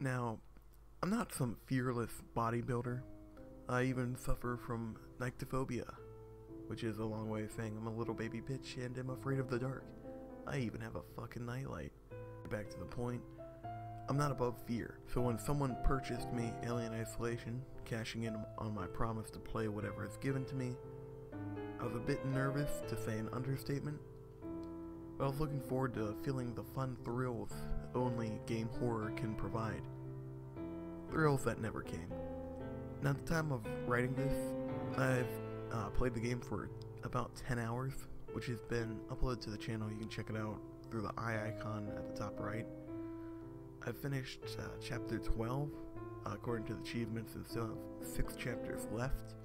Now, I'm not some fearless bodybuilder. I even suffer from nyctophobia, which is a long way of saying I'm a little baby bitch and am afraid of the dark. I even have a fucking nightlight. Back to the point, I'm not above fear, so when someone purchased me Alien Isolation, cashing in on my promise to play whatever is given to me, I was a bit nervous, to say an understatement, but I was looking forward to feeling the fun thrills only game horror can provide. Thrills that never came. Now, at the time of writing this, I've played the game for about 10 hours, which has been uploaded to the channel. You can check it out through the eye icon at the top right. I've finished chapter 12, according to the achievements, and still have 6 chapters left,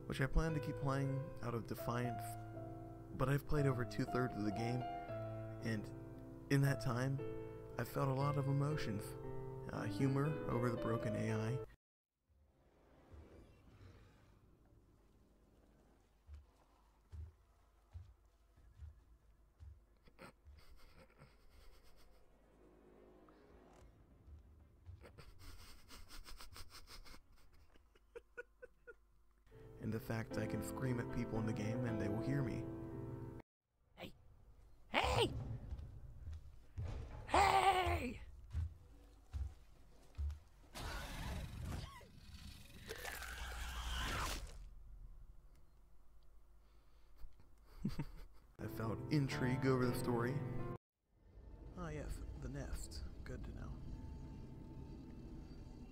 which I plan to keep playing out of defiance, but I've played over 2/3 of the game, and in that time, I've felt a lot of emotions. Humor over the broken AI, and the fact I can scream at people in the game and they will hear me. Hey! Hey! Hey! I felt intrigue over the story. Ah yes, the nest. Good to know.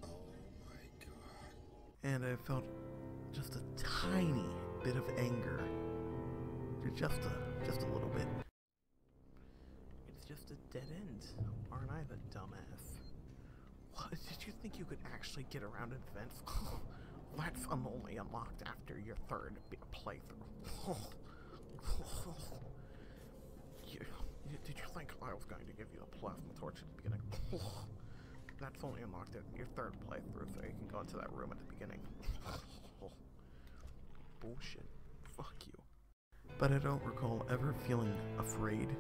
Oh my god. And I felt just a tiny bit of anger. Just a little bit. It's just a dead end. Aren't I the dumbass? What? Did you think you could actually get around events? That's only unlocked after your 3rd playthrough. Did you think I was going to give you the plasma torch at the beginning? That's only unlocked at your 3rd playthrough, so you can go into that room at the beginning. Bullshit. Fuck you. But I don't recall ever feeling afraid.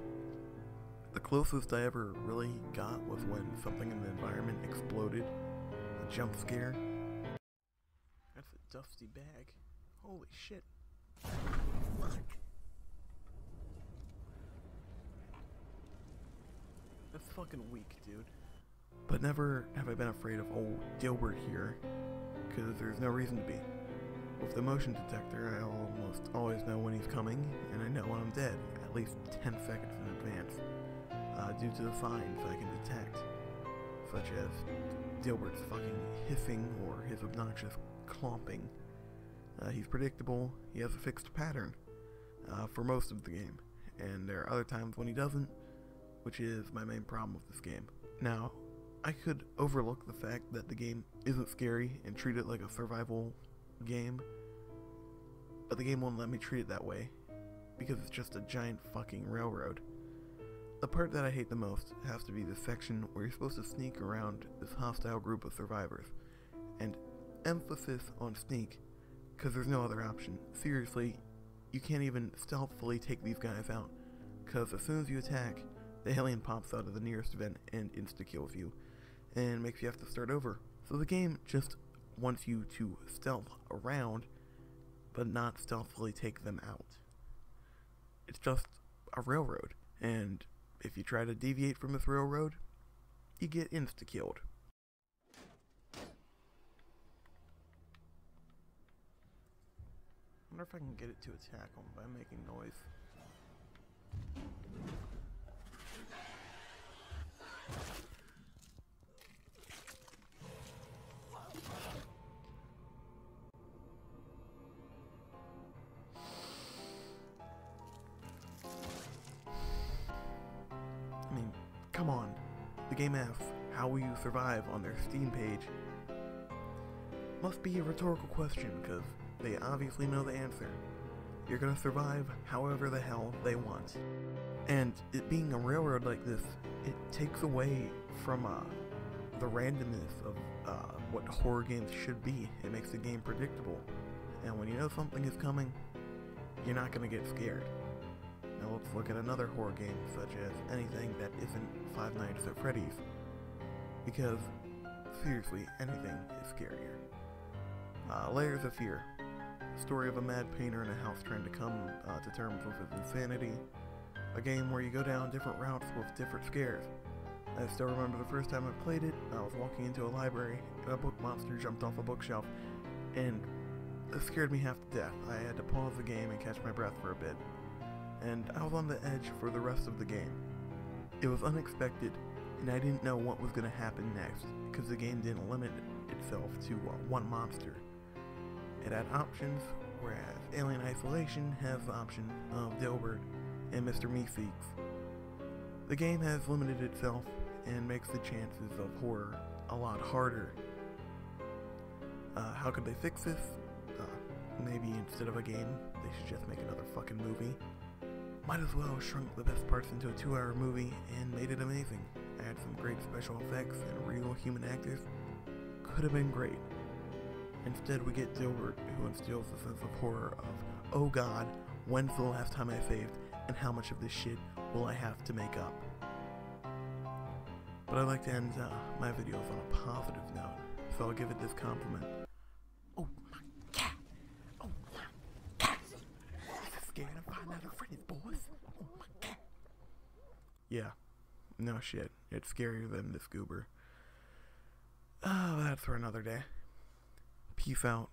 The closest I ever really got was when something in the environment exploded. A jump scare. That's a dusty bag. Holy shit. Fuck. That's fucking weak, dude. But never have I been afraid of old Gilbert here, because there's no reason to be. With the motion detector, I almost always know when he's coming, and I know when I'm dead, at least 10 seconds in advance, due to the signs I can detect, such as Gilbert's fucking hissing or his obnoxious clomping. He's predictable, he has a fixed pattern, for most of the game, and there are other times when he doesn't, which is my main problem with this game. Now, I could overlook the fact that the game isn't scary and treat it like a survival game, but the game won't let me treat it that way, because it's just a giant fucking railroad. The part that I hate the most has to be the section where you're supposed to sneak around this hostile group of survivors, and emphasis on sneak, because there's no other option. Seriously, you can't even stealthily take these guys out, because as soon as you attack, the alien pops out of the nearest vent and insta-kills you, and makes you have to start over. So the game just wants you to stealth around, but not stealthily take them out. It's just a railroad, and if you try to deviate from this railroad, you get insta-killed. I wonder if I can get it to attack them by making noise. I mean, come on. The game asks, how will you survive on their Steam page? Must be a rhetorical question, because they obviously know the answer. You're gonna survive however the hell they want. And it being a railroad like this, it takes away from the randomness of what horror games should be. It makes the game predictable. And when you know something is coming, you're not gonna get scared. Now let's look at another horror game, such as anything that isn't Five Nights at Freddy's. Because seriously, anything is scarier. Layers of Fear. Story of a mad painter in a house trying to come to terms with his insanity. A game where you go down different routes with different scares. I still remember the first time I played it. I was walking into a library and a book monster jumped off a bookshelf and it scared me half to death. I had to pause the game and catch my breath for a bit. And I was on the edge for the rest of the game. It was unexpected and I didn't know what was going to happen next because the game didn't limit itself to one monster. It had options, whereas Alien Isolation has the option of Dilbert and Mr. Meeseeks. The game has limited itself and makes the chances of horror a lot harder. How could they fix this? Maybe instead of a game, they should just make another fucking movie. Might as well have shrunk the best parts into a 2-hour movie and made it amazing. Add some great special effects and real human actors. Could have been great. Instead we get Dilbert, who instills a sense of horror of, oh god, when's the last time I saved, and how much of this shit will I have to make up? But I like to end my videos on a positive note, so I'll give it this compliment. Oh my god! Oh my god! This is scared to find out a friend, boys. Oh my god! Yeah, no shit, it's scarier than this goober. Oh, that's for another day. Peace out.